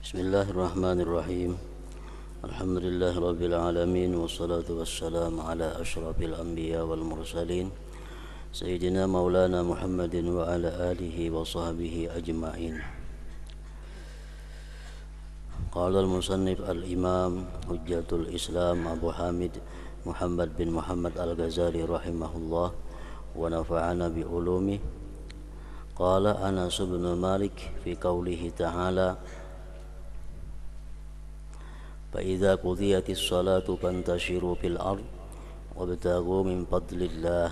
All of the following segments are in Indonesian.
Bismillahirrahmanirrahim. Alhamdulillahi rabbil alamin, wassalatu wassalamu ala asyrafil anbiya wal mursalin Sayyidina maulana Muhammadin wa ala alihi wa sahbihi ajma'in. Qala al-musannif al-imam hujjatul islam Abu Hamid Muhammad bin Muhammad al-Ghazali rahimahullah wa nafa'ana bi ulumi. Qala Anas bin Malik fi qawlihi ta'ala فإذا قضيت الصلاة فانتشروا في الأرض وابتغوا من فضل الله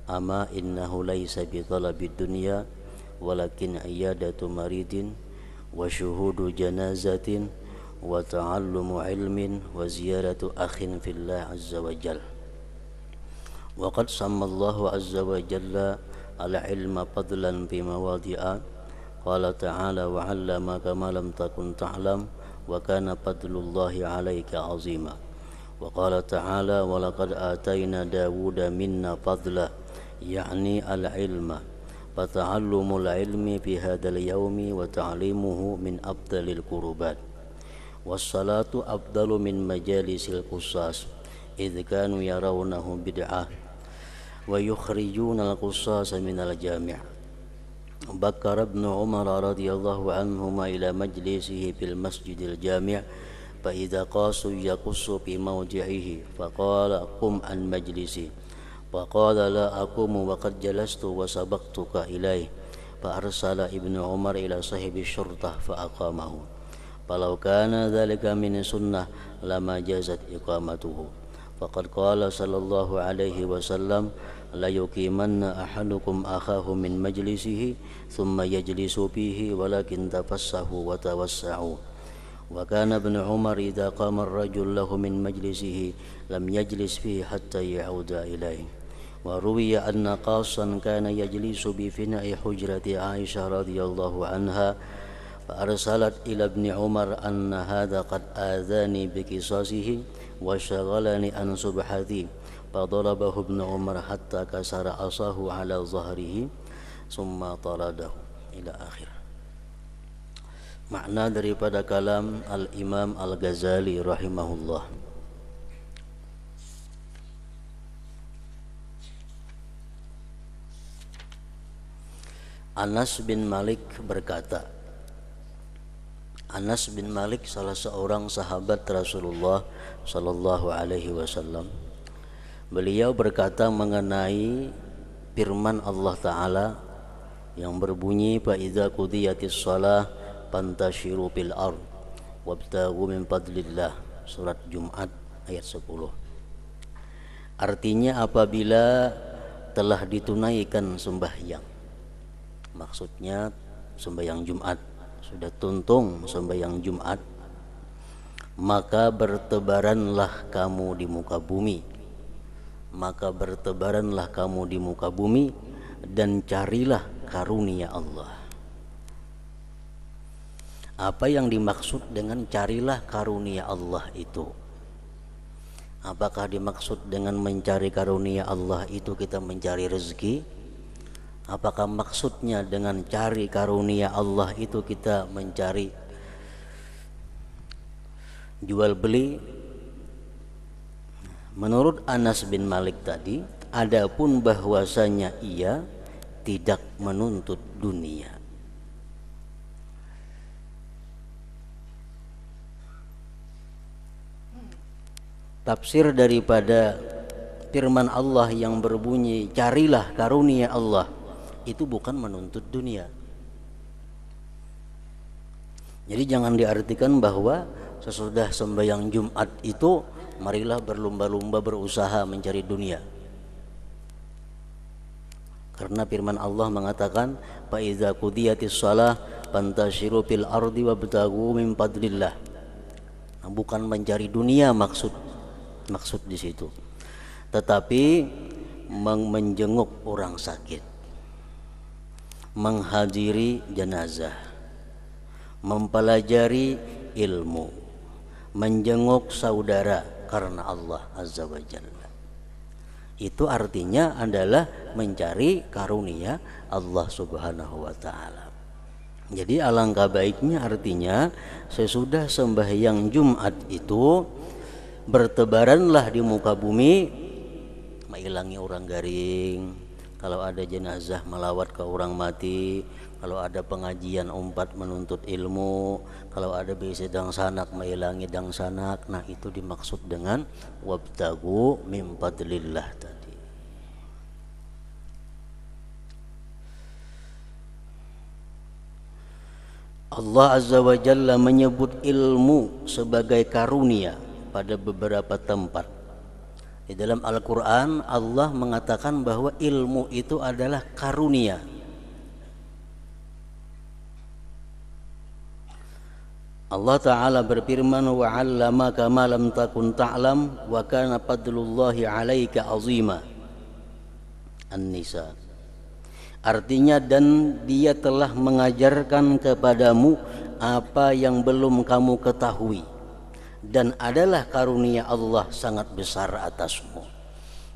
أما إنه ليس بطلب الدنيا ولكن عيادة مريض وشهود جنازة وتعلم علم وزيارة أخ في الله عز وجل. وقد سمى الله عز وجل العلم فضلا في مواضع قال تعالى وعلمك ما لم تكن تعلم وكان فضل الله عليك عظيما. وقال تعالى ولقد آتينا داود منا فضلا يعني العلم فتعلم العلم في هذا اليوم وتعليمه من أفضل القربات. والصلاة أفضل من مجالس القصاص إذ كانوا يرونه بدعة ويخرجون القصاص من الجامع. بكر ابن عمر رضي الله عنهما إلى مجلسه في المسجد الجامع فإذا قاس يقص في موضعه فقال قم عن مجلسي فقال لا أقوم وقد جلست وسبقتك إليه فأرسل ابن عمر إلى صاحب الشرطة فأقامه فلو كان ذلك من سنة لما جازت إقامته فقد قال صلى الله عليه وسلم لا يقيمن أحدكم أخاه من مجلسه ثم يجلس فيه ولكن تفسحوا وتوسعوا. وكان ابن عمر إذا قام الرجل له من مجلسه لم يجلس فيه حتى يعود إليه. وروي أن قاصا كان يجلس بفناء حجرة عائشة رضي الله عنها فأرسلت إلى ابن عمر أن هذا قد آذاني بقصاصه وشغلني عن سبحتي فضربه ابن عمر حتى كسر عصاه على ظهره ثم طرده ila akhir. Makna daripada kalam Al-Imam Al-Ghazali rahimahullah. Anas bin Malik berkata, Anas bin Malik salah seorang sahabat Rasulullah sallallahu alaihi wasallam. Beliau berkata mengenai firman Allah Ta'ala yang berbunyi fa idza qudiyatis shalah fantashiru fil ard wabtaghu min fadlillah, surat Jumat ayat 10. Artinya apabila telah ditunaikan sembahyang, maksudnya sembahyang Jumat, sudah tuntung sembahyang Jumat, maka bertebaranlah kamu di muka bumi. Maka bertebaranlah kamu di muka bumi dan carilah karunia Allah. Apa yang dimaksud dengan carilah karunia Allah itu? Apakah dimaksud dengan mencari karunia Allah itu kita mencari rezeki? Apakah maksudnya dengan cari karunia Allah itu kita mencari jual beli? Menurut Anas bin Malik tadi, adapun bahwasanya ia tidak menuntut dunia. Tafsir daripada firman Allah yang berbunyi carilah karunia Allah itu bukan menuntut dunia. Jadi jangan diartikan bahwa sesudah sembahyang Jumat itu marilah berlomba-lomba berusaha mencari dunia. Karena firman Allah mengatakan fa idza qudiyatis shalah fantashiru fil ardi wabtaghu min fadlillah. Nah, bukan mencari dunia maksud di situ. Tetapi menjenguk orang sakit, menghadiri jenazah, mempelajari ilmu, menjenguk saudara karena Allah Azza wa Jalla. Itu artinya adalah mencari karunia Allah Subhanahu wa Ta'ala. Jadi alangkah baiknya, artinya sesudah sembahyang Jumat itu bertebaranlah di muka bumi, mengilangi orang garing, kalau ada jenazah melawat ke orang mati, kalau ada pengajian umpat menuntut ilmu, kalau ada bisi dang sanak mengilangi dang sanak. Nah itu dimaksud dengan wabtagu min fadlillah tadi. Allah Azza wa Jalla menyebut ilmu sebagai karunia pada beberapa tempat. Di dalam Al-Quran Allah mengatakan bahwa ilmu itu adalah karunia. Allah Ta'ala berfirman, wa 'allamaka ma lam takun ta'lam wa kana fadlullahi 'alaika 'azima. An-Nisa. Artinya, dan dia telah mengajarkan kepadamu apa yang belum kamu ketahui, dan adalah karunia Allah sangat besar atasmu.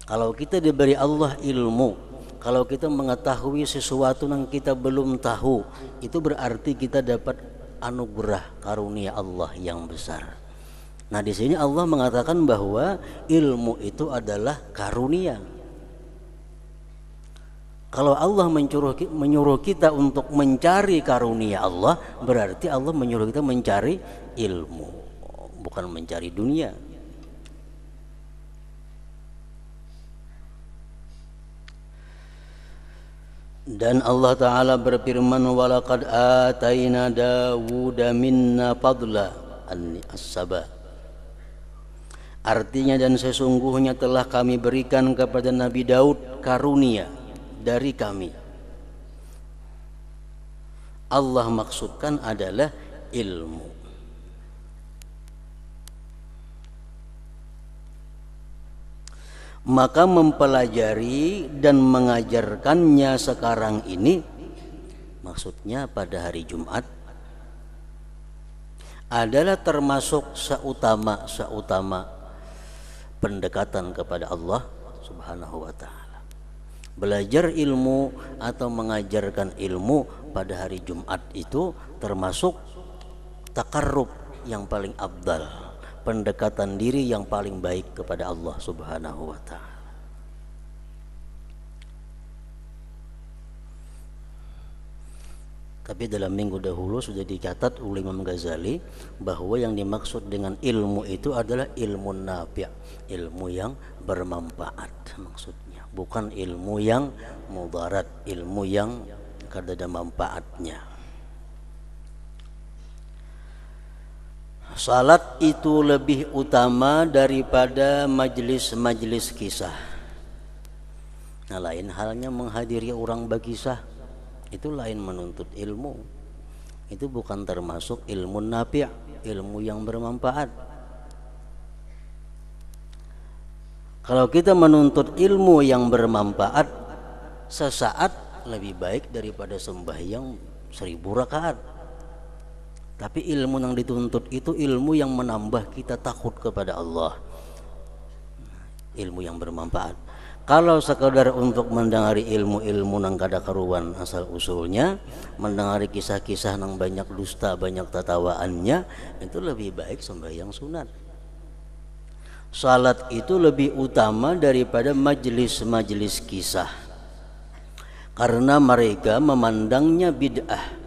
Kalau kita diberi Allah ilmu, kalau kita mengetahui sesuatu yang kita belum tahu, itu berarti kita dapat anugerah karunia Allah yang besar. Nah di sini Allah mengatakan bahwa ilmu itu adalah karunia. Kalau Allah menyuruh kita untuk mencari karunia Allah, berarti Allah menyuruh kita mencari ilmu, bukan mencari dunia. Dan Allah Ta'ala berfirman, walaqad ataina Dawuda minna fadla as-saba. Artinya, dan sesungguhnya telah kami berikan kepada Nabi Daud karunia dari kami. Allah maksudkan adalah ilmu. Maka mempelajari dan mengajarkannya sekarang ini, maksudnya pada hari Jumat, adalah termasuk seutama pendekatan kepada Allah Subhanahu wa Ta'ala. Belajar ilmu atau mengajarkan ilmu pada hari Jumat itu termasuk takarrub yang paling afdal, pendekatan diri yang paling baik kepada Allah Subhanahu wa Ta'ala. Tapi dalam minggu dahulu sudah dicatat oleh Imam Ghazali bahwa yang dimaksud dengan ilmu itu adalah ilmu nafi', ilmu yang bermanfaat maksudnya, bukan ilmu yang mudarat, ilmu yang kada ada manfaatnya. Salat itu lebih utama daripada majlis-majlis kisah. Nah lain halnya menghadiri orang berkisah, itu lain menuntut ilmu. Itu bukan termasuk ilmu nafi', ilmu yang bermanfaat. Kalau kita menuntut ilmu yang bermanfaat, sesaat lebih baik daripada sembahyang 1000 rakaat. Tapi ilmu yang dituntut itu ilmu yang menambah kita takut kepada Allah, ilmu yang bermanfaat. Kalau sekadar untuk mendengari ilmu-ilmu nang kada karuan asal usulnya, mendengari kisah-kisah nang banyak dusta, banyak tatawaannya, itu lebih baik sembahyang sunat. Salat itu lebih utama daripada majlis-majlis kisah, karena mereka memandangnya bid'ah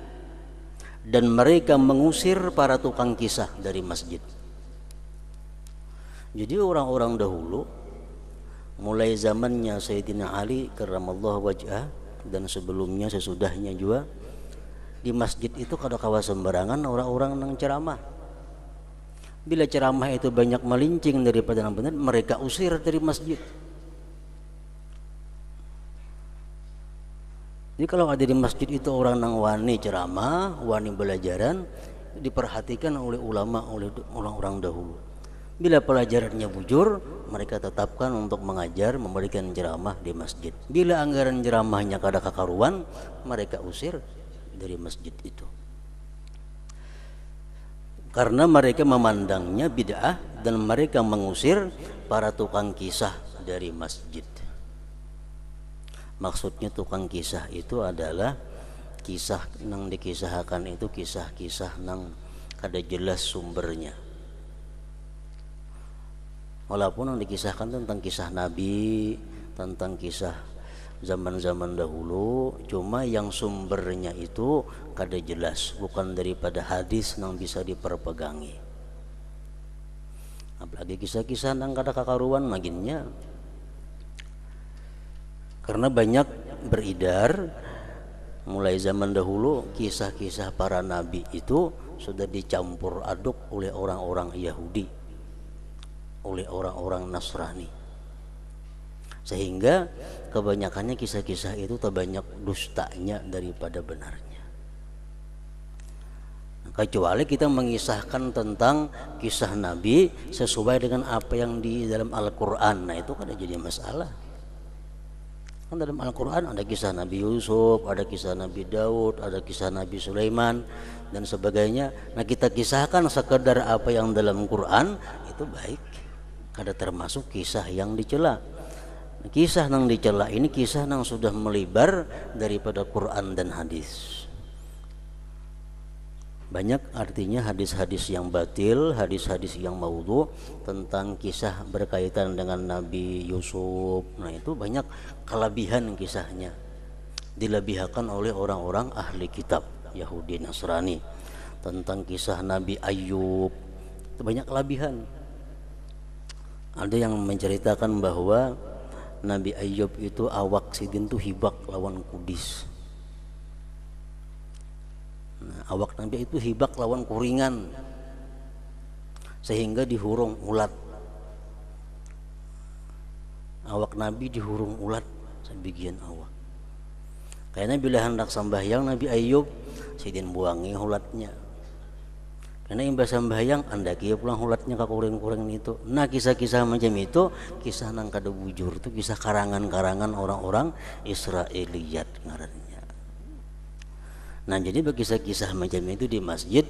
dan mereka mengusir para tukang kisah dari masjid. Jadi orang-orang dahulu, mulai zamannya Sayyidina Ali karramallahu wajhah dan sebelumnya sesudahnya juga, di masjid itu kada kawa sembarangan orang-orang nang ceramah. Bila ceramah itu banyak melincing daripada yang benar, mereka usir dari masjid. Jadi kalau ada di masjid itu orang nang wani ceramah, wani belajaran, diperhatikan oleh ulama, oleh orang-orang dahulu. Bila pelajarannya bujur, mereka tetapkan untuk mengajar, memberikan ceramah di masjid. Bila anggaran ceramahnya kada kakaruan, mereka usir dari masjid itu. Karena mereka memandangnya bid'ah dan mereka mengusir para tukang kisah dari masjid. Maksudnya tukang kisah itu adalah kisah nang dikisahkan itu kisah-kisah nang kada jelas sumbernya. Walaupun yang dikisahkan tentang kisah Nabi, tentang kisah zaman-zaman dahulu, cuma yang sumbernya itu kada jelas, bukan daripada hadis yang bisa diperpegangi. Apalagi kisah-kisah nang kada kakaruan maginnya. Karena banyak beredar mulai zaman dahulu kisah-kisah para nabi itu sudah dicampur aduk oleh orang-orang Yahudi, oleh orang-orang Nasrani, sehingga kebanyakannya kisah-kisah itu terbanyak dustanya daripada benarnya. Kecuali kita mengisahkan tentang kisah Nabi sesuai dengan apa yang di dalam Al-Quran, nah itu kan jadi masalah. Kan dalam Al-Quran ada kisah Nabi Yusuf, ada kisah Nabi Daud, ada kisah Nabi Sulaiman dan sebagainya. Nah kita kisahkan sekedar apa yang dalam Quran itu baik, kada termasuk kisah yang dicela. Kisah yang dicela ini kisah yang sudah melebar daripada Quran dan hadis. Banyak artinya hadis-hadis yang batil, hadis-hadis yang maudhu tentang kisah berkaitan dengan Nabi Yusuf. Nah itu banyak kelebihan kisahnya, dilebihkan oleh orang-orang ahli kitab Yahudi Nasrani. Tentang kisah Nabi Ayub itu banyak kelebihan. Ada yang menceritakan bahwa Nabi Ayub itu awak sidin tuh hibak lawan kudis. Nah, awak Nabi itu hibak lawan kuringan sehingga dihurung ulat. Awak Nabi dihurung ulat sebagian awak. Karena bila hendak sambahyang Nabi Ayub sidin buangi ulatnya. Karena imbas sambahyang anda kia pulang ulatnya ke kuring-kuring itu. Nah kisah-kisah macam itu kisah nang kada bujur itu kisah karangan-karangan orang-orang Israiliyat ngarannya. Nah jadi bagi kisah-kisah macam itu di masjid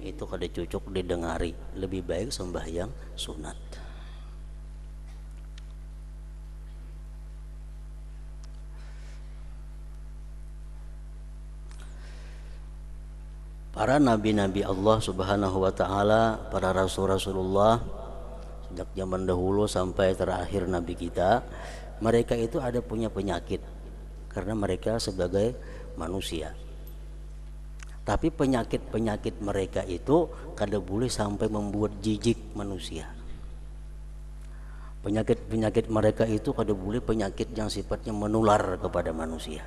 itu kada cocok didengari, lebih baik sembahyang sunat. Para nabi-nabi Allah Subhanahu wa taala, para rasul-rasulullah sejak zaman dahulu sampai terakhir nabi kita, mereka itu ada punya penyakit karena mereka sebagai manusia. Tapi penyakit-penyakit mereka itu kada boleh sampai membuat jijik manusia. Penyakit-penyakit mereka itu kada boleh penyakit yang sifatnya menular kepada manusia.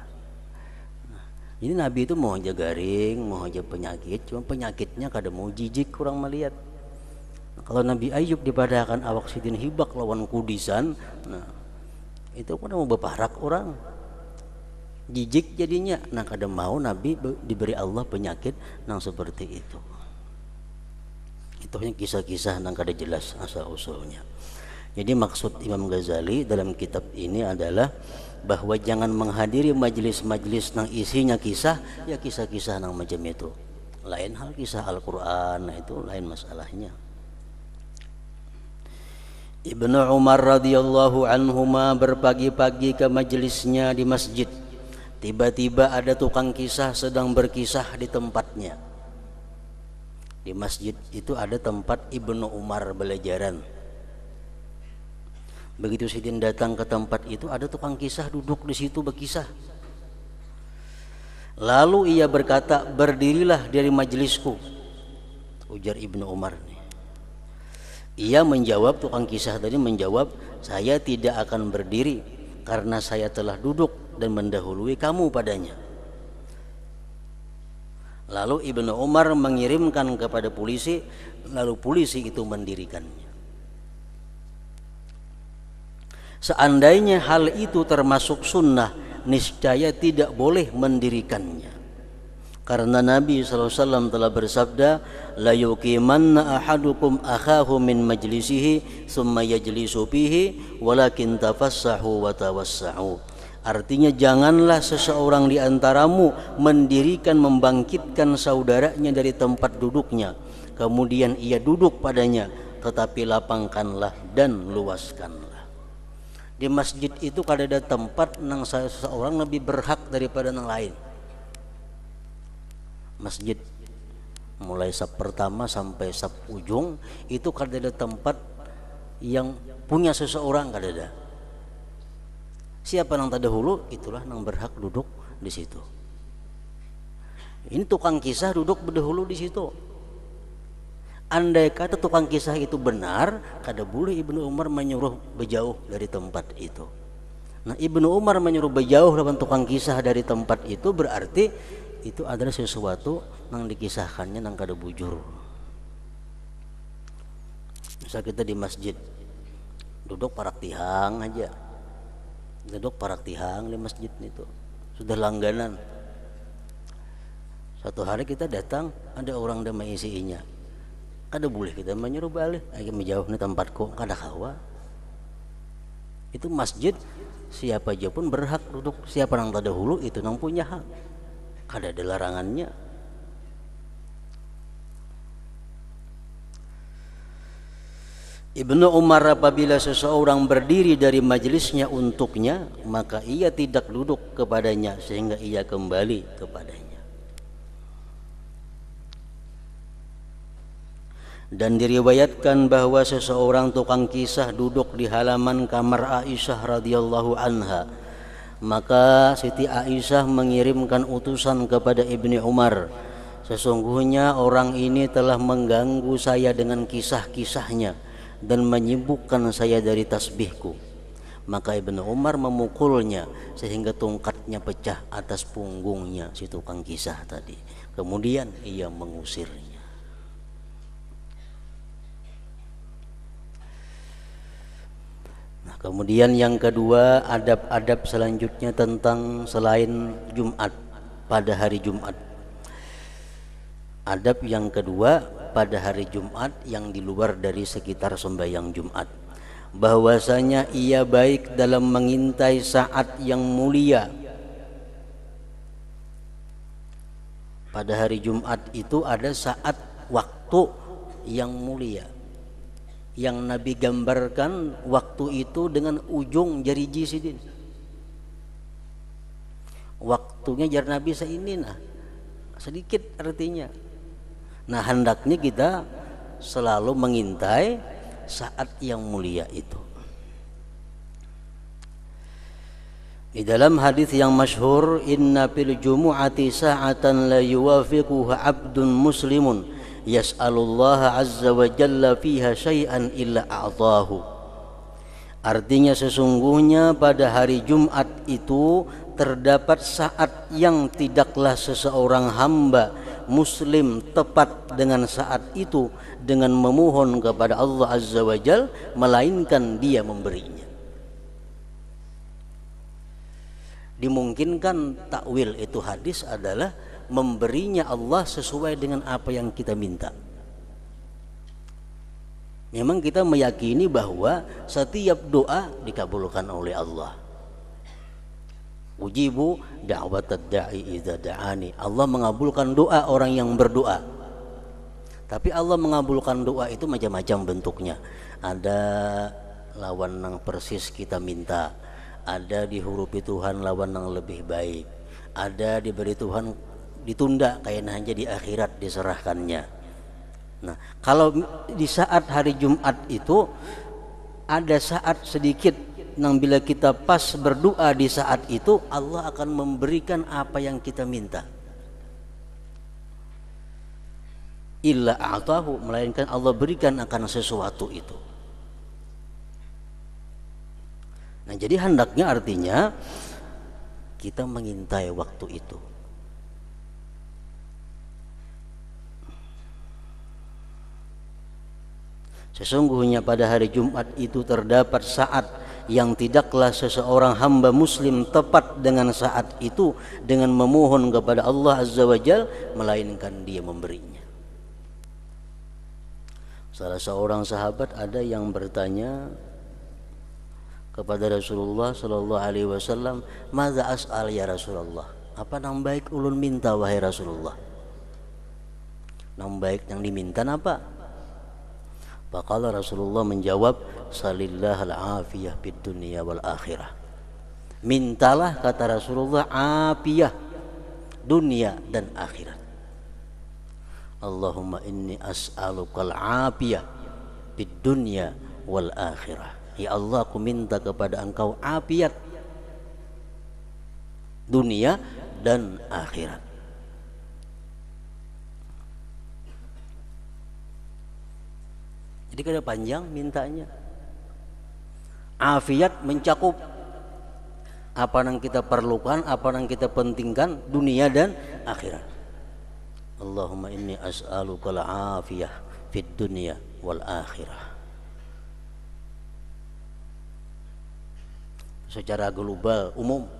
Nah, ini Nabi itu mau aja garing, mau aja penyakit, cuma penyakitnya kada mau jijik kurang melihat. Nah, kalau Nabi Ayub dipadakan awak sidin hibak lawan kudisan, nah itu kan mau beparak orang. Jijik jadinya. Nah kada mau Nabi diberi Allah penyakit nang seperti itu. Itu hanya kisah-kisah nang kada jelas asal usulnya. Jadi maksud Imam Ghazali dalam kitab ini adalah bahwa jangan menghadiri majelis-majelis nang isinya kisah, ya kisah-kisah nang macam itu. Lain hal kisah Al-Quran, nah itu lain masalahnya. Ibnu Umar radhiyallahu anhuma berpagi-pagi ke majelisnya di masjid. Tiba-tiba ada tukang kisah sedang berkisah di tempatnya. Di masjid itu ada tempat Ibnu Umar belajaran. Begitu sidin datang ke tempat itu ada tukang kisah duduk di situ berkisah. Lalu ia berkata, berdirilah dari majelisku, ujar Ibnu Umar. Ia menjawab, tukang kisah tadi menjawab, saya tidak akan berdiri karena saya telah duduk dan mendahului kamu padanya. Lalu Ibnu Umar mengirimkan kepada polisi, lalu polisi itu mendirikannya. Seandainya hal itu termasuk sunnah, niscaya tidak boleh mendirikannya. Karena Nabi SAW telah bersabda, la yuqimanna ahadukum akhahu min majlisihi summa yajlisu fihi walakin tafassahu wa tawassa'u. Artinya janganlah seseorang di antaramu mendirikan, membangkitkan saudaranya dari tempat duduknya, kemudian ia duduk padanya, tetapi lapangkanlah dan luaskanlah. Di masjid itu kada ada tempat nang seseorang lebih berhak daripada yang lain. masjid mulai saf pertama sampai saf ujung itu kada ada tempat yang punya seseorang, kada ada. Siapa nang terdahulu itulah nang berhak duduk di situ. Ini tukang kisah duduk berdahulu di situ. Andai kata tukang kisah itu benar, kada boleh Ibnu Umar menyuruh berjauh dari tempat itu. Nah, Ibnu Umar menyuruh berjauh lawan tukang kisah dari tempat itu berarti itu adalah sesuatu yang dikisahkannya nang kada bujur. Misal kita di masjid duduk parak tihang aja, duduk parak tihang di masjid itu sudah langganan. Suatu hari kita datang ada orang yang mengisinya, kada boleh kita menyuruh balik, ayo menjauh nih tempatku, kada kawa. Itu masjid siapa aja pun berhak duduk, siapa yang terdahulu itu nang punya hak, kada ada larangannya. Ibnu Umar apabila seseorang berdiri dari majelisnya untuknya, maka ia tidak duduk kepadanya sehingga ia kembali kepadanya. Dan diriwayatkan bahwa seseorang tukang kisah duduk di halaman kamar Aisyah radhiyallahu anha. Maka Siti Aisyah mengirimkan utusan kepada Ibnu Umar, sesungguhnya orang ini telah mengganggu saya dengan kisah-kisahnya dan menyibukkan saya dari tasbihku. Maka Ibnu Umar memukulnya sehingga tongkatnya pecah atas punggungnya si tukang kisah tadi. Kemudian ia mengusirnya. Nah, kemudian yang kedua, adab-adab selanjutnya tentang selain Jumat, pada hari Jumat. Adab yang kedua pada hari Jumat yang di luar dari sekitar sembahyang Jumat, bahwasanya ia baik dalam mengintai saat yang mulia. Pada hari Jumat itu ada saat waktu yang mulia, yang Nabi gambarkan waktu itu dengan ujung jari jisidin. Waktunya jar Nabi seini nah, sedikit artinya. Nah, hendaknya kita selalu mengintai saat yang mulia itu. Di dalam hadis yang masyhur, inna fil jumu'ati sa'atan la yuwafiquha 'abdun muslimun yas'alullaha 'azza wa jalla fiha syai'an illa a'tahu. Artinya sesungguhnya pada hari Jumat itu terdapat saat yang tidaklah seseorang hamba muslim tepat dengan saat itu dengan memohon kepada Allah Azza wa Jal, melainkan dia memberinya. Dimungkinkan takwil itu hadis adalah memberinya Allah sesuai dengan apa yang kita minta. Memang kita meyakini bahwa setiap doa dikabulkan oleh Allah. Ujibu da'watad da'i idza da'ani. Allah mengabulkan doa orang yang berdoa. Tapi Allah mengabulkan doa itu macam-macam bentuknya. Ada lawan yang persis kita minta, ada dihurupi Tuhan lawan yang lebih baik, ada diberi Tuhan ditunda kayaknya hanya di akhirat diserahkannya. Nah, kalau di saat hari Jumat itu ada saat sedikit nang bila kita pas berdoa di saat itu Allah akan memberikan apa yang kita minta. Illa a'tahu, melainkan Allah berikan akan sesuatu itu. Nah, jadi hendaknya artinya kita mengintai waktu itu. Sesungguhnya pada hari Jumat itu terdapat saat yang tidaklah seseorang hamba muslim tepat dengan saat itu dengan memohon kepada Allah Azza wa Jal, melainkan dia memberinya. Salah seorang sahabat ada yang bertanya kepada Rasulullah sallallahu alaihi wasallam, "Madza as'al ya Rasulullah?" Apa nang baik ulun minta wahai Rasulullah? Nang baik yang diminta apa? Faqala Rasulullah menjawab, salillahal afiyah fid dunya wal akhirah. Mintalah, kata Rasulullah, afiyah dunia dan akhirat. Allahumma inni as'alukal afiyah fid dunya wal akhirah. Ya Allah, aku minta kepada Engkau afiat dunia dan akhirat. Jadi kada panjang mintanya. Afiat mencakup apa yang kita perlukan, apa yang kita pentingkan, dunia dan akhirat. Allahumma inni as'alukal afiyah fid dunya wal akhirah. Secara global, umum,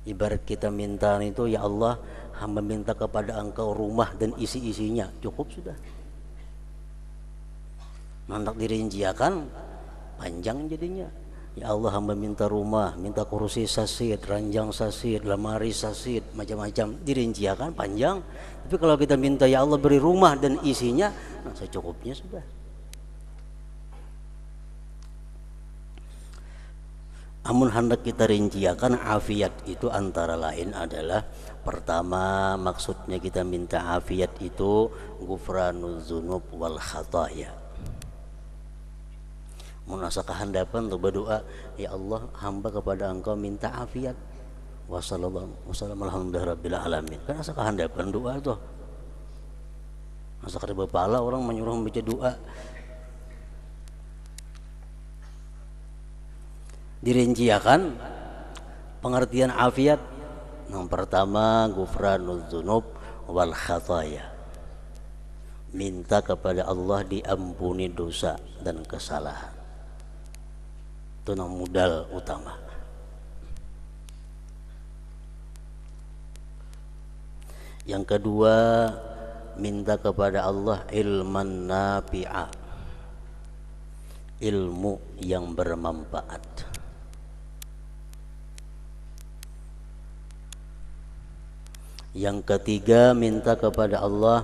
ibarat kita minta itu, ya Allah, hamba minta kepada Engkau rumah dan isi-isinya, cukup sudah. Nanti dirinciakan panjang jadinya. Ya Allah, hamba minta rumah, minta kursi sasid, ranjang sasid, lemari sasid, macam-macam, dirinciakan panjang. Tapi kalau kita minta ya Allah beri rumah dan isinya, nah secukupnya sudah. Amun hendak kita rinciakan afiat itu antara lain adalah, pertama maksudnya kita minta afiat itu ghufranuz dzunub wal khataya. Munasa kehandapan untuk berdoa, ya Allah, hamba kepada Engkau minta afiat. Wassalamualhamdulillahirabbil alamin. Kan asa kehandapan doa tuh. Masa kada bepala orang menyuruh membaca doa. Dirinciakan pengertian afiat. Yang pertama ghufranuz dzunub wal khataya. Minta kepada Allah diampuni dosa dan kesalahan. Itu modal utama. Yang kedua, minta kepada Allah ilman nafi'a, ilmu yang bermanfaat. Yang ketiga, minta kepada Allah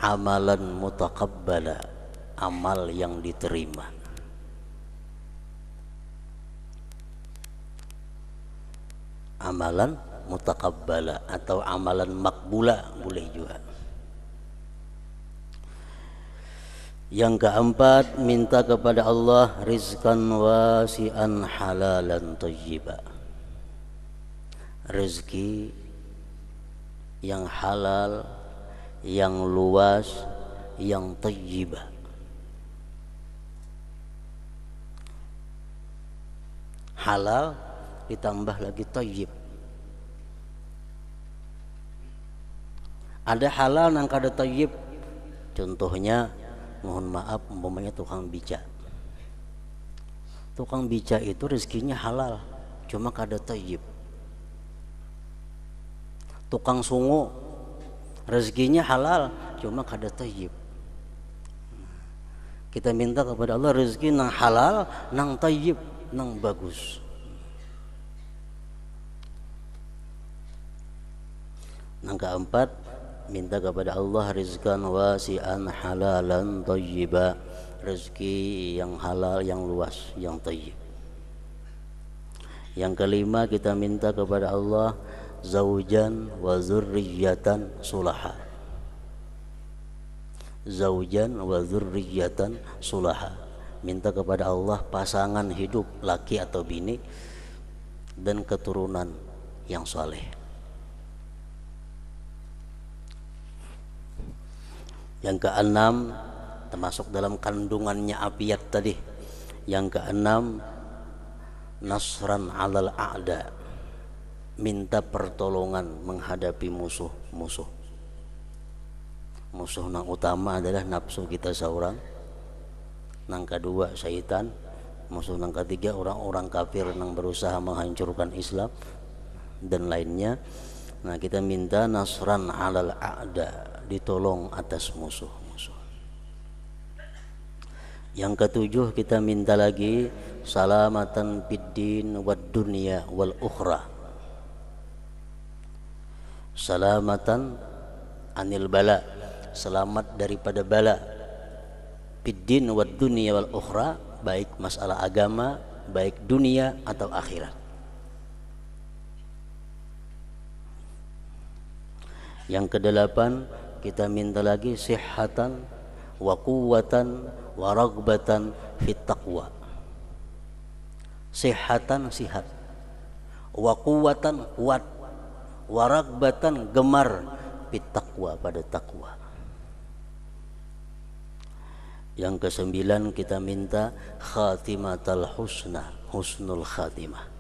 amalan mutaqabbala, amal yang diterima. Amalan mutaqabbala atau amalan makbula boleh juga. Yang keempat, minta kepada Allah rizqan wasi'an halalan thayyiba, rezeki yang halal, yang luas, yang thayyibah. Halal ditambah lagi thayyib. Ada halal yang kada thayyib. Contohnya, mohon maaf, umpamanya tukang beca. Tukang beca itu rezekinya halal, cuma kada thayyib. Tukang sungu rezekinya halal, cuma kada thayyib. Kita minta kepada Allah rezeki nang halal, nang thayyib, nang bagus. Yang keempat, minta kepada Allah rizqan wasi'an halalan thayyiba, rezeki yang halal, yang luas, yang thayyib. Yang kelima, kita minta kepada Allah zaujan wa dzurriyyatan sulaha, zaujan wa dzurriyyatan sulaha, minta kepada Allah pasangan hidup laki atau bini dan keturunan yang saleh. Yang keenam, termasuk dalam kandungannya afiat tadi, yang keenam nasran alal a'da, minta pertolongan menghadapi musuh-musuh. Musuh yang utama adalah nafsu kita seorang, yang kedua syaitan, musuh yang ketiga orang-orang kafir yang berusaha menghancurkan Islam dan lainnya. Nah, kita minta nasran alal a'da, ditolong atas musuh-musuh. Yang ketujuh, kita minta lagi salamatan fid din wad dunya wal ukhra, salamatan anil bala, selamat daripada bala, fid din wad dunya wal ukhra, baik masalah agama, baik dunia atau akhirat. Yang kedelapan, kita minta lagi sihhatan wa quwwatan wa raghbatan fit taqwa. Sihhatan sihat, wa quwwatan kuat, wa raghbatan gemar fit taqwa pada takwa. Yang kesembilan kita minta khatimatal husna, husnul khatimah.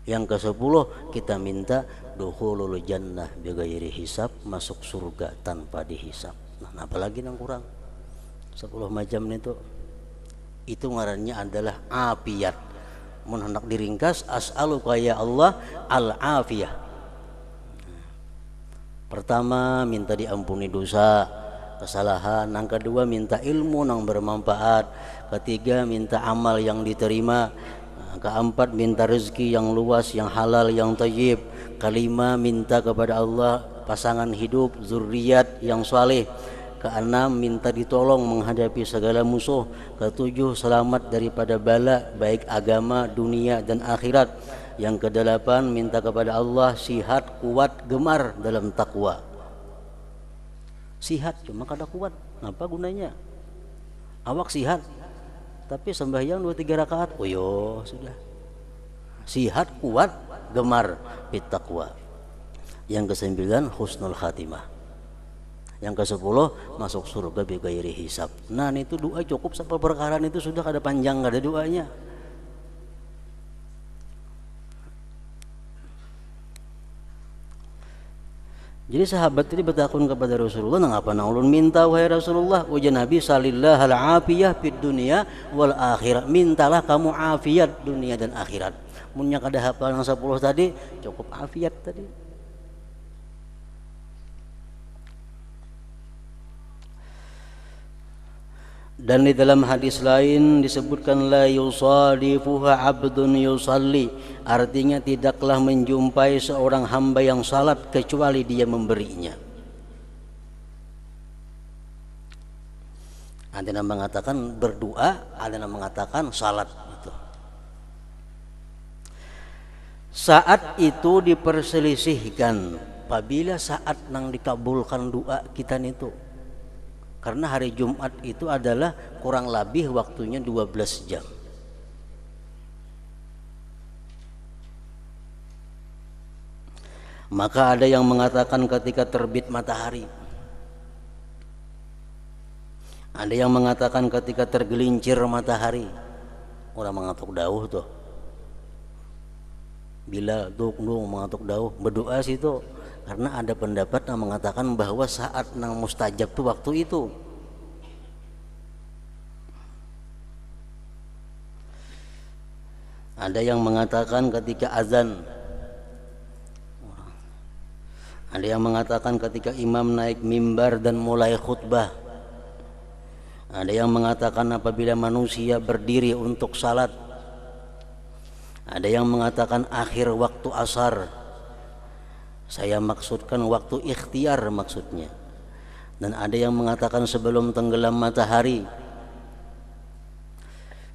Yang kesepuluh kita minta dukhulul jannah bighairi hisab, masuk surga tanpa dihisab. Nah, apalagi yang kurang 10 macam itu ngarannya adalah afiyat. Mun hendak diringkas, as'aluka ya Allah al-afiyah. Pertama minta diampuni dosa, kesalahan. Yang kedua minta ilmu yang bermanfaat. Ketiga minta amal yang diterima. Keempat minta rezeki yang luas, yang halal, yang thayyib. Kelima minta kepada Allah pasangan hidup, zuriat yang saleh. Keenam minta ditolong menghadapi segala musuh. Ketujuh selamat daripada bala baik agama, dunia dan akhirat. Yang kedelapan minta kepada Allah sihat, kuat, gemar dalam takwa. Sihat cuma kada kuat, apa gunanya? Awak sihat tapi sembahyang 2-3 rakaat, oh yo sudah. Sihat, kuat, gemar fit taqwa. Yang kesembilan husnul khatimah. Yang kesepuluh masuk surga bighairi hisab. Nah itu doa cukup sampai perkara itu sudah kada panjang, kada doanya. Jadi sahabat ini bertakun kepada Rasulullah, "Nangapa na ulun minta wahai Rasulullah?" Ujar Nabi, "Salillah al-afiyah fid dunya wal akhirah." Mintalah kamu afiat dunia dan akhirat. Munnya kada hafal yang 10 tadi, cukup afiat tadi. Dan di dalam hadis lain disebutkan la yusadifuha abdun yusalli, artinya tidaklah menjumpai seorang hamba yang salat kecuali dia memberinya. Ada yang mengatakan berdoa, ada yang mengatakan salat itu. Saat itu diperselisihkan apabila saat nang dikabulkan doa kita itu. Karena hari Jumat itu adalah kurang lebih waktunya 12 jam. Maka ada yang mengatakan ketika terbit matahari. Ada yang mengatakan ketika tergelincir matahari. Orang mengatuk dauh tuh. Bila duk-duk mengatuk dauh, berdoa situ. Karena ada pendapat yang mengatakan bahwa saat nang mustajab tuh waktu itu. Ada yang mengatakan ketika azan. Ada yang mengatakan ketika imam naik mimbar dan mulai khutbah. Ada yang mengatakan apabila manusia berdiri untuk salat. Ada yang mengatakan akhir waktu asar. Saya maksudkan waktu ikhtiar maksudnya. Dan ada yang mengatakan sebelum tenggelam matahari.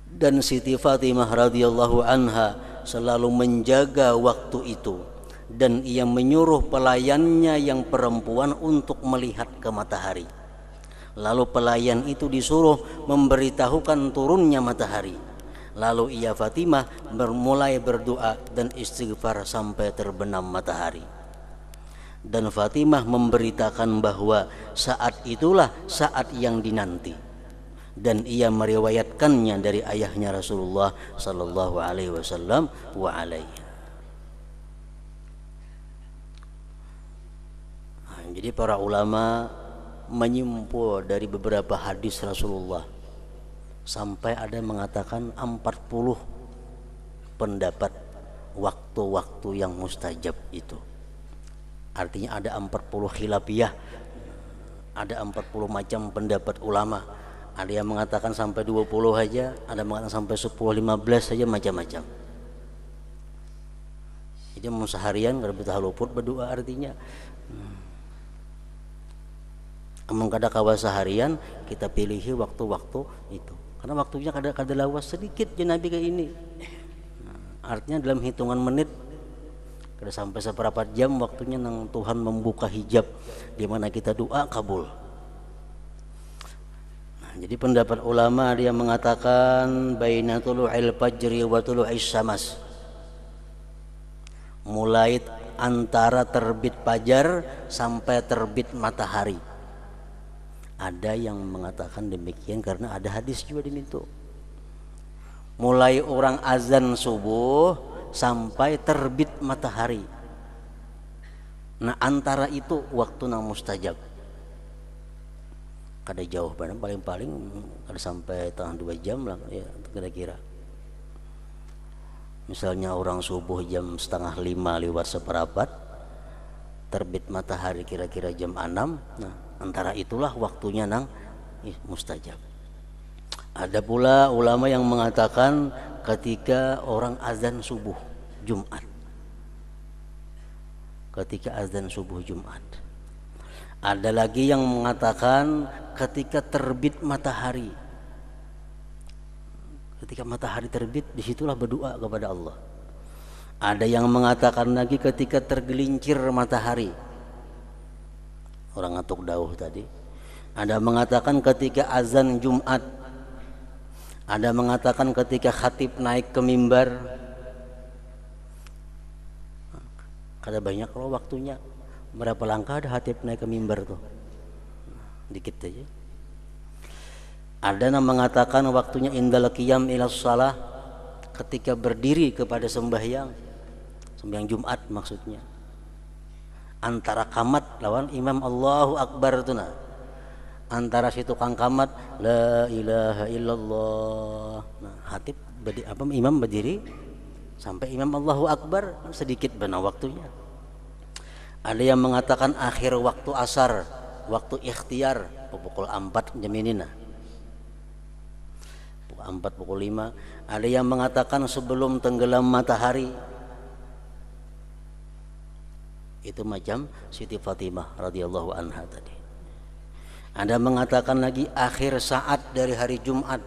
Dan Siti Fatimah radhiyallahu anha selalu menjaga waktu itu. Dan ia menyuruh pelayannya yang perempuan untuk melihat ke matahari. Lalu pelayan itu disuruh memberitahukan turunnya matahari. Lalu ia Fatimah mulai berdoa dan istighfar sampai terbenam matahari. Dan Fatimah memberitakan bahwa saat itulah saat yang dinanti. Dan ia meriwayatkannya dari ayahnya Rasulullah sallallahu alaihi wasallam wa alaihi. Jadi para ulama menyimpul dari beberapa hadis Rasulullah sampai ada yang mengatakan 40 pendapat waktu-waktu yang mustajab itu. Artinya ada 40 khilafiyah, ada 40 macam pendapat ulama. Ada yang mengatakan sampai 20 aja, ada yang mengatakan sampai 10, 15 saja, macam-macam. Jadi mau seharian kalau betah luput berdoa artinya. Emang kada kawa seharian kita pilihi waktu-waktu itu. Karena waktunya kada lawas sedikit je Nabi kayak ini. Artinya dalam hitungan menit Kada sampai seberapa jam waktunya nang Tuhan membuka hijab di mana kita doa kabul. Nah, jadi pendapat ulama dia mengatakan baina tulu'il fajri wa tulu'is syams. Mulai antara terbit fajar sampai terbit matahari. Ada yang mengatakan demikian karena ada hadis juga diminta. Mulai orang azan subuh sampai terbit matahari. Nah antara itu waktu nang mustajab. Kada jauh banget, paling-paling kada sampai tengah 2 jam lah ya kira-kira. Misalnya orang subuh jam 4:30 terbit matahari kira-kira jam 6. Nah antara itulah waktunya nang mustajab. Ada pula ulama yang mengatakan ketika orang azan subuh Jumat. Ketika azan subuh Jumat. Ada lagi yang mengatakan ketika terbit matahari. Ketika matahari terbit, disitulah berdoa kepada Allah. Ada yang mengatakan lagi ketika tergelincir matahari. Orang ngantuk dauh tadi. Ada mengatakan ketika azan Jumat. Ada mengatakan ketika khatib naik ke mimbar. Kada banyak kalau waktunya. Berapa langkah ada khatib naik ke mimbar tuh? Dikit aja. Ada yang mengatakan waktunya indal qiyam ilas shalah, ketika berdiri kepada sembahyang Jumat maksudnya. Antara kamat lawan imam Allahu Akbar tuh nah. Antara situ kang kamat la ilaha illallah. Nah, khatib imam berdiri sampai imam Allahu Akbar sedikit benar waktunya. Ada yang mengatakan akhir waktu asar, waktu ikhtiar pukul 4 jaminina. Pukul 4 pukul 5. Ada yang mengatakan sebelum tenggelam matahari. Itu macam Siti Fatimah radhiyallahu anha tadi. Ada mengatakan lagi akhir saat dari hari Jumat.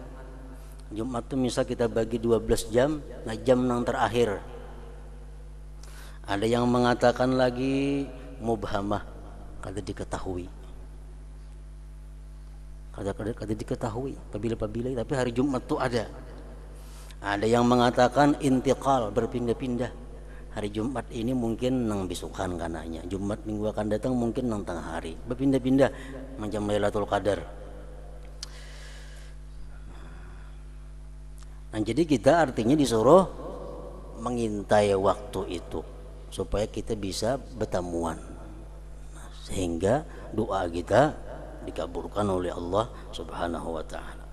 Jumat itu misal kita bagi 12 jam, nah jam yang terakhir. Ada yang mengatakan lagi mubhamah, kada diketahui. Kada diketahui pabila-pabila, tapi hari Jumat itu ada. Ada yang mengatakan intiqal, berpindah-pindah. Hari Jumat ini mungkin nang bisukan kananya. Jumat minggu akan datang mungkin nang tengah hari. Berpindah-pindah macam Lailatul Qadar. Nah, jadi kita artinya disuruh mengintai waktu itu supaya kita bisa bertemuan. Nah, sehingga doa kita dikabulkan oleh Allah Subhanahu wa taala.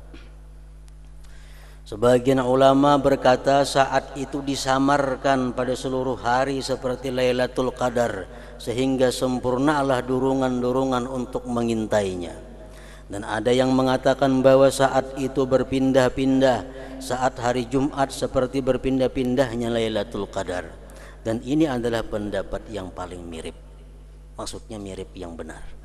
Sebagian ulama berkata saat itu disamarkan pada seluruh hari seperti Lailatul Qadar sehingga sempurnalah dorongan-dorongan untuk mengintainya. Dan ada yang mengatakan bahwa saat itu berpindah-pindah, saat hari Jumat seperti berpindah-pindahnya Lailatul Qadar. Dan ini adalah pendapat yang paling mirip. Maksudnya mirip yang benar.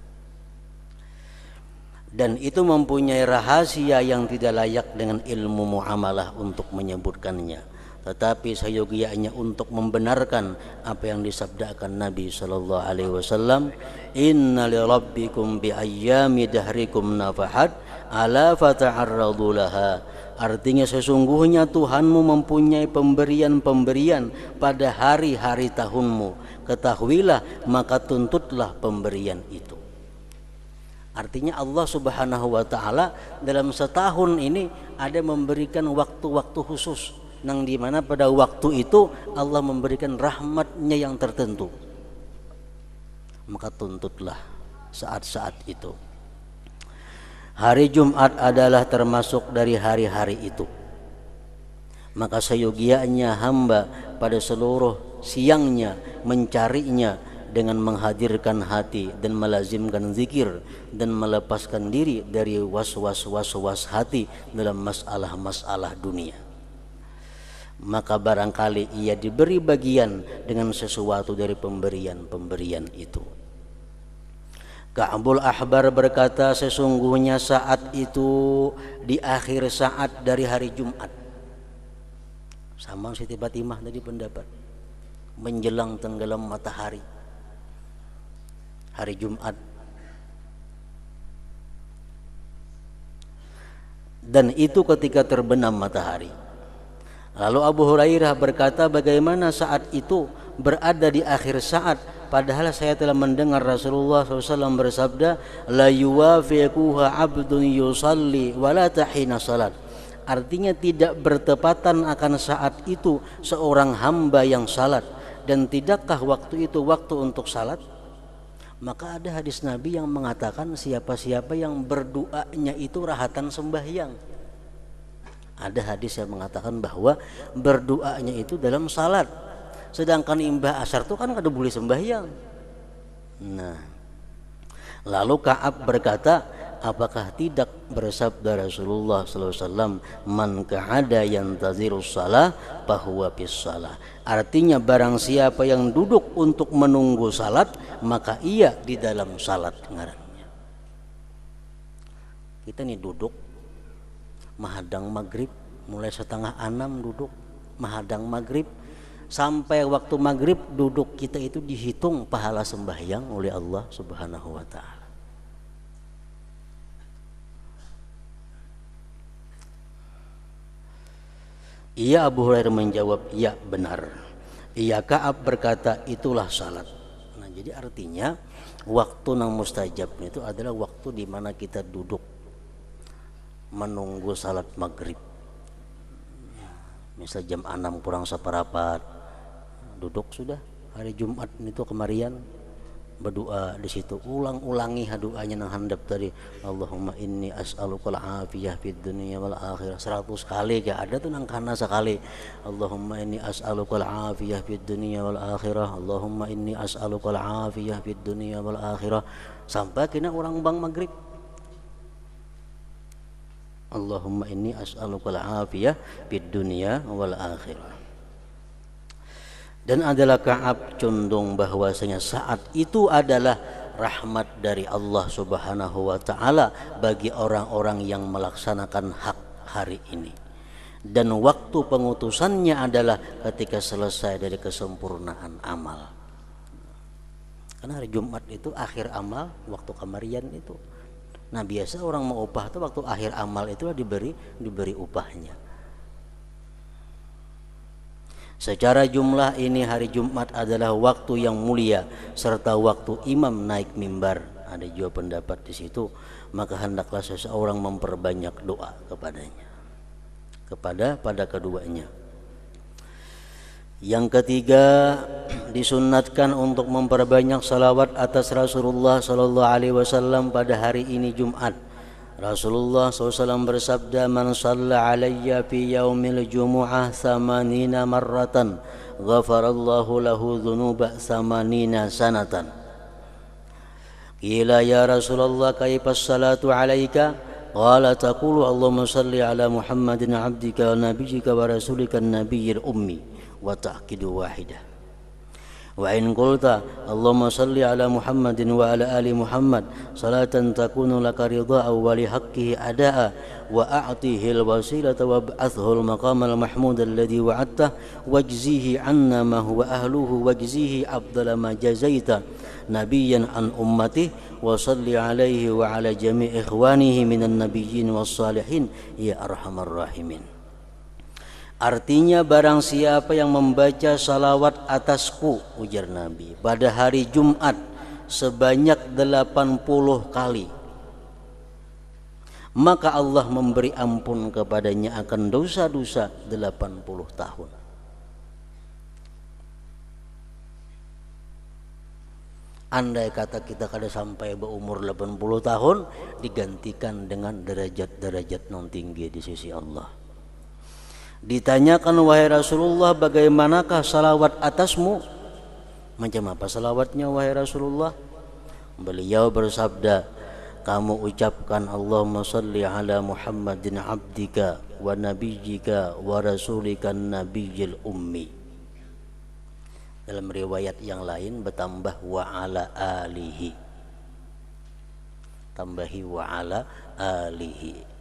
Dan itu mempunyai rahasia yang tidak layak dengan ilmu muamalah untuk menyebutkannya, tetapi sayogianya untuk membenarkan apa yang disabdakan Nabi sallallahu alaihi wasallam, inna li rabbikum bi ayyami dahrikum nafahat ala fata'arradu laha. Artinya sesungguhnya Tuhanmu mempunyai pemberian-pemberian pada hari-hari tahunmu, ketahuilah maka tuntutlah pemberian itu. Artinya Allah Subhanahu wa taala dalam setahun ini ada memberikan waktu-waktu khusus nang di mana pada waktu itu Allah memberikan rahmatnya yang tertentu. Maka tuntutlah saat-saat itu. Hari Jumat adalah termasuk dari hari-hari itu. Maka seyogianya hamba pada seluruh siangnya mencarinya dengan menghadirkan hati dan melazimkan zikir dan melepaskan diri dari was-was hati dalam masalah-masalah dunia. Maka barangkali ia diberi bagian dengan sesuatu dari pemberian-pemberian itu. Ka'bul Ahbar berkata sesungguhnya saat itu di akhir saat dari hari Jumat. Sama Siti Fatimah tadi pendapat. menjelang tenggelam matahari hari Jumat. Dan itu ketika terbenam matahari. Lalu Abu Hurairah berkata, bagaimana saat itu berada di akhir saat, padahal saya telah mendengar Rasulullah SAW bersabda, la yuwafiquha abdun yusalli wala tahina salat. Artinya tidak bertepatan akan saat itu seorang hamba yang salat, dan tidakkah waktu itu waktu untuk salat? Maka ada hadis Nabi yang mengatakan siapa-siapa yang berdoanya itu rahatan sembahyang. Ada hadis yang mengatakan bahwa berdoanya itu dalam salat. Sedangkan imbah asar itu kan kada boleh sembahyang. Nah, lalu Ka'ab berkata, apakah tidak bersabda Rasulullah SAW, man ka'ada yantazirus salah fahuwa bis salah. Artinya barang siapa yang duduk untuk menunggu salat, maka ia di dalam salat ngarannya. Kita nih duduk mahadang maghrib, mulai 5:30 duduk mahadang maghrib sampai waktu maghrib duduk, kita itu dihitung pahala sembahyang oleh Allah Subhanahu wa ta'ala. Iya, Abu Hurairah menjawab, iya benar. Iya, Ka'ab berkata, itulah salat. Nah, jadi artinya waktu nang mustajab itu adalah waktu di mana kita duduk menunggu salat maghrib. Misal jam 6 kurang seperapat duduk sudah hari Jumat itu kemarian berdoa di situ, ulang-ulangi doanya nang handap tadi, Allahumma inni as'alukal afiyah fid dunya wal akhirah 100 kali. Gak ada tuh nang kana sekali, Allahumma inni as'alukal afiyah fid dunya wal akhirah, Allahumma inni as'alukal afiyah fid dunya wal akhirah, sampai kena orang bang maghrib, Allahumma inni as'alukal afiyah fid dunya wal akhirah. Dan adalah Ka'ab condong bahwasanya saat itu adalah rahmat dari Allah Subhanahu wa ta'ala bagi orang-orang yang melaksanakan hak hari ini. Dan waktu pengutusannya adalah ketika selesai dari kesempurnaan amal. Karena hari Jumat itu akhir amal, waktu kemarian itu. Nah, biasa orang mau upah itu waktu akhir amal itu diberi upahnya. Secara jumlah ini hari Jumat adalah waktu yang mulia serta waktu imam naik mimbar. Ada juga pendapat di situ. Maka hendaklah seseorang memperbanyak doa pada keduanya. Yang ketiga, disunnatkan untuk memperbanyak salawat atas Rasulullah sallallahu alaihi wasallam pada hari ini Jumat. Rasulullah SAW bersabda, man shalla alayya fi yaumil jumu'ah 80 marratan ghafarallahu lahu dhunuba 80 sanatan. Qila ya Rasulullah kaifas salatu alayka? Qala taqulu Allahumma salli ala Muhammadin abdika wa nabiyyika wa rasulika an-nabiyyil ummi wa ta'kidu wahidah. Wa in qulta Allahumma salli ala Muhammadin wa ala ali Muhammad salatan takunu laka ridha'a wa li haqqihi ada'a wa a'tihi al-wasilata wa ba'athu al-maqam al-mahmud alladhi wa'adta wajzihi 'anna ma huwa ahluhu wajzihi afdala ma jazaita nabiyyan an ummati wa salli alaihi wa ala jami' ikhwanihi minan nabiyyin was salihin ya arhamar rahimin. Artinya barang siapa yang membaca salawat atasku, ujar Nabi, pada hari Jumat sebanyak 80 kali, maka Allah memberi ampun kepadanya akan dosa-dosa 80 tahun. Andai kata kita kada sampai berumur 80 tahun, digantikan dengan derajat-derajat non tinggi di sisi Allah. Ditanyakan, wahai Rasulullah, bagaimanakah salawat atasmu? Macam apa salawatnya wahai Rasulullah? Beliau bersabda, kamu ucapkan Allahumma salli ala Muhammadin abdika wa nabiyyika wa rasulika nabiyyil ummi. Dalam riwayat yang lain bertambah wa ala alihi, tambahi wa ala alihi.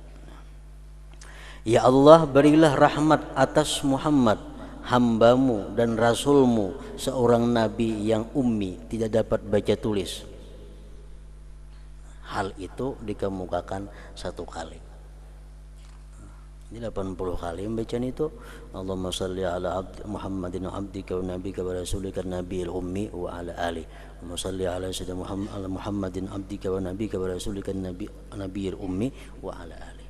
Ya Allah, berilah rahmat atas Muhammad, hambamu dan rasulmu seorang nabi yang ummi, tidak dapat baca tulis. Hal itu dikemukakan 1 kali. Ini 80 kali membacaan itu. Allahumma salli ala Muhammadin abdika wa nabika wa rasulika nabiyil ummi wa ala ali. Allahumma salli ala sayyidina Muhammadin abdika wa nabika wa rasulika nabiyil ummi wa ala ali.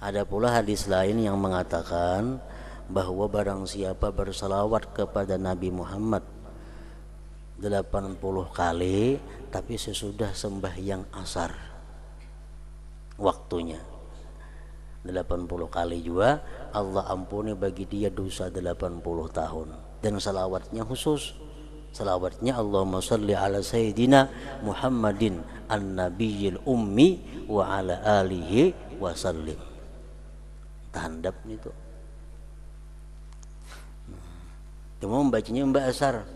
Ada pula hadis lain yang mengatakan bahwa barang siapa bersalawat kepada Nabi Muhammad 80 kali tapi sesudah sembahyang asar waktunya 80 kali juga, Allah ampuni bagi dia dosa 80 tahun. Dan salawatnya khusus, salawatnya Allahumma salli ala sayyidina Muhammadin an-nabiyil ummi wa ala alihi wa sallim. Tandap itu. Cuma membacanya mbak asar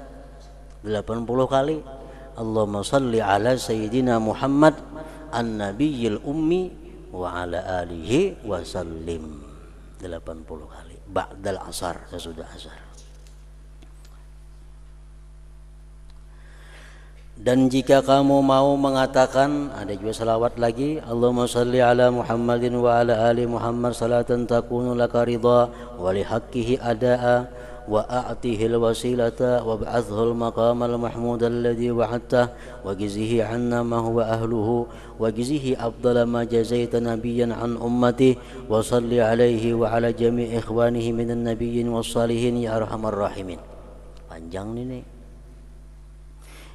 80 kali. Allahumma salli ala sayyidina Muhammad an-nabiyil ummi wa ala alihi wa sallim 80 kali ba'dal asar, sesudah asar. Dan jika kamu mau mengatakan, ada juga salawat lagi, Allahumma salli ala Muhammadin wa ala ali Muhammad salatan takunu laka ridha wa li haqqihi adaa wa a'tihil wasilata wa ba'athul maqamal mahmud alladhi wa'adtah wa gizihi anna ma huwa ahluhu wa gizihi afdala ma jazaita nabiyyan an ummati wa salli alaihi wa ala jami' ikhwanihi minan nabiyyin was salihin ya arhamar rahimin. Panjang ini.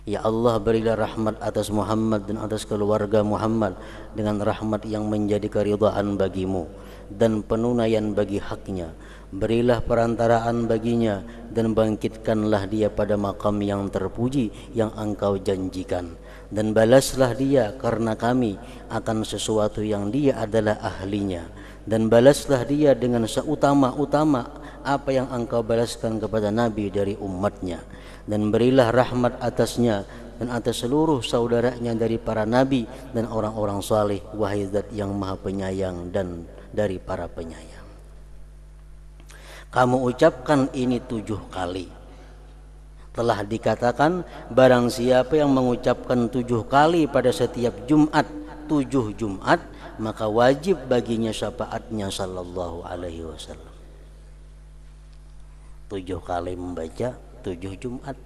Ya Allah, berilah rahmat atas Muhammad dan atas keluarga Muhammad dengan rahmat yang menjadi keridhaan bagimu dan penunaian bagi haknya. Berilah perantaraan baginya dan bangkitkanlah dia pada makam yang terpuji yang engkau janjikan. Dan balaslah dia karena kami akan sesuatu yang dia adalah ahlinya. Dan balaslah dia dengan seutama-utama apa yang engkau balaskan kepada Nabi dari umatnya. Dan berilah rahmat atasnya dan atas seluruh saudaranya dari para nabi dan orang-orang saleh, wahai Zat yang maha penyayang dan dari para penyayang. Kamu ucapkan ini 7 kali. Telah dikatakan barang siapa yang mengucapkan 7 kali pada setiap Jumat, 7 Jumat, maka wajib baginya syafaatnya sallallahu alaihi wasallam. 7 kali membaca 7 Jumat.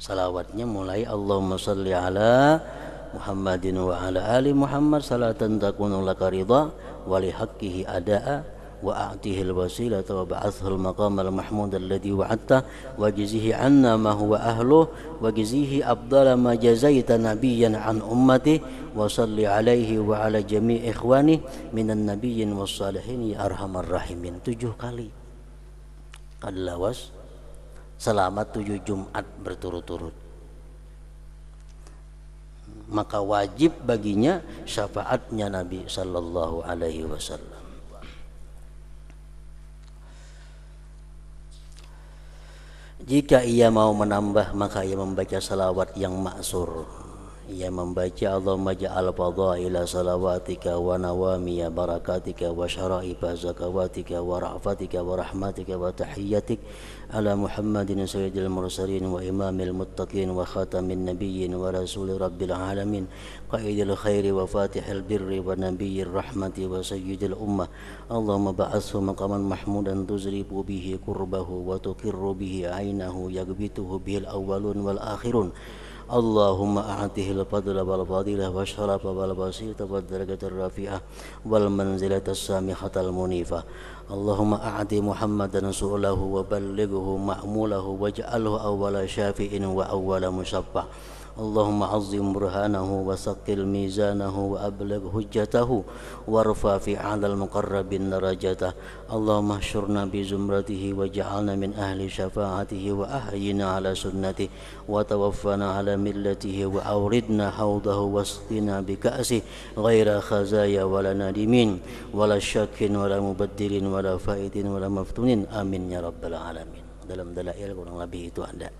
Salawatnya mulai Allahumma salli ala Muhammadin wa ala ali Muhammad salatan takunu laka ridha wa li haqqihi adaa wa a'tihil wasilata wa ba'athul maqamal mahmud alladhi wa'adta wa jizihi anna ma huwa ahluh wa jizihi afdala ma jazaita nabiyyan an ummati wa salli alaihi wa ala jami' ikhwani minan nabiyyin was salihin ya arhamar rahimin. 7 kali kadlawas selama 7 Jumat berturut-turut. Maka wajib baginya syafaatnya Nabi sallallahu alaihi wasallam. Jika ia mau menambah, maka ia membaca salawat yang ma'sur. Ia membaca Allahumma ja'al fadhaila salawatika wa nawamiya barakatika wa syara'ifa zakawatika wa ra'fatika wa rahmatika wa tahiyyatik ala Muhammadin sayyidil mursalin wa imamil muttaqin wa khatamin nabiyyin wa rasuli rabbil alamin qaidil khairi wa fatihil birri wa nabiyyir rahmati wa sayyidil ummah. Allahumma ba'athu maqaman mahmudan tuzribu bihi kurbahu wa tuqirru bihi ainahu yagbituhu bihil awwalun wal akhirun. Allahumma a'tihil fadla wal fadilah wa syarafa wal basita wal darajatir rafi'ah wal manzilatas samihatal munifah. Allahumma a'ti Muhammadan su'lahu wa ballighu ma'mulahu waj'alhu awwala syafi'in wa awwala musyaffa'. Allahumma azzim burhanahu wa saqqil mizanahu wa abligh hujjatahu warfa fi 'alal muqarrabin darajatah. Allahumma hsyurna bi zumratihi waj'alna min ahli syafa'atihi wa ahyina 'ala sunnatihi wa tawaffana 'ala millatihi wa awridna hawdahu wasqina bi ka'sihi ghaira khazaya wala nadimin wala syakkin wala mubaddilin wala faidin wala maftunin. Amin ya rabbal alamin. Dalam dalail kurang lebih itu ada.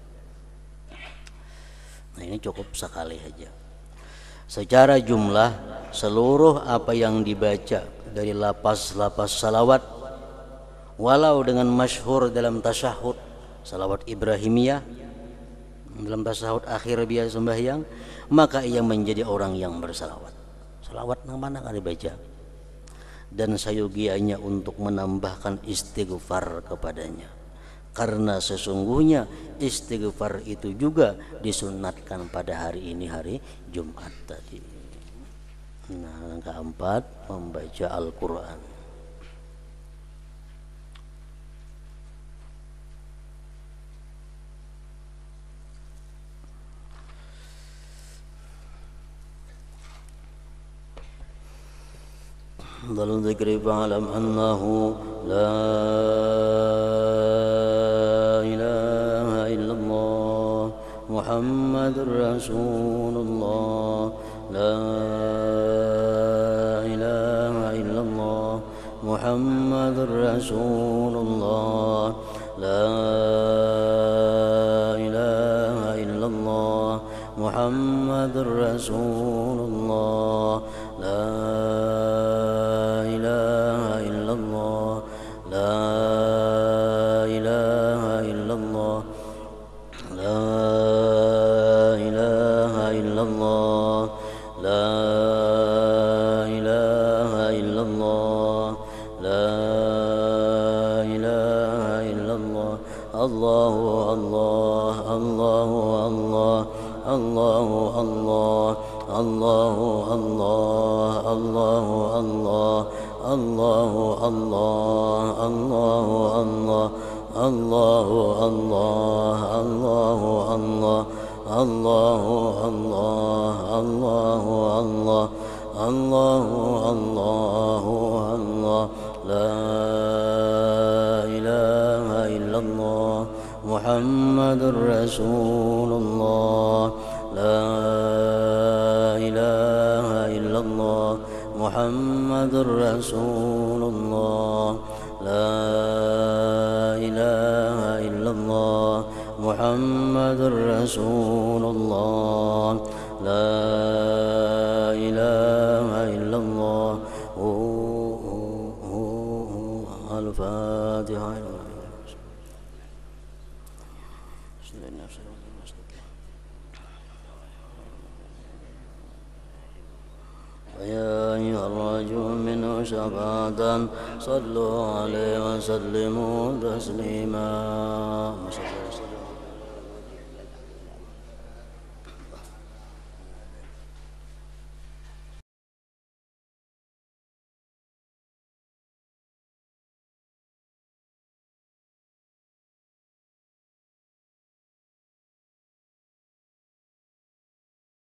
Nah, ini cukup sekali saja. Secara jumlah seluruh apa yang dibaca dari lapas-lapas salawat, walau dengan masyhur dalam tasyahud salawat Ibrahimiyah, dalam tasyahud akhir biasa sembahyang, maka ia menjadi orang yang bersalawat. Salawat nang mana kan dibaca. Dan sayogianya untuk menambahkan istighfar kepadanya, karena sesungguhnya istighfar itu juga disunatkan pada hari ini, hari Jumat tadi. Nah, yang keempat, membaca Al-Quran. ضل ذكر فاعلم أنه لا إله إلا الله محمد رسول الله لا إله إلا الله محمد رسول الله لا إله إلا الله محمد رسول الله لا محمد رسول الله لا إله إلا الله محمد رسول الله لا إله إلا الله محمد رسول الله لا إله إلا الله الفاتحة. يا أيها الرجل منه شفاعة صلوا عليه وسلموا تسليما.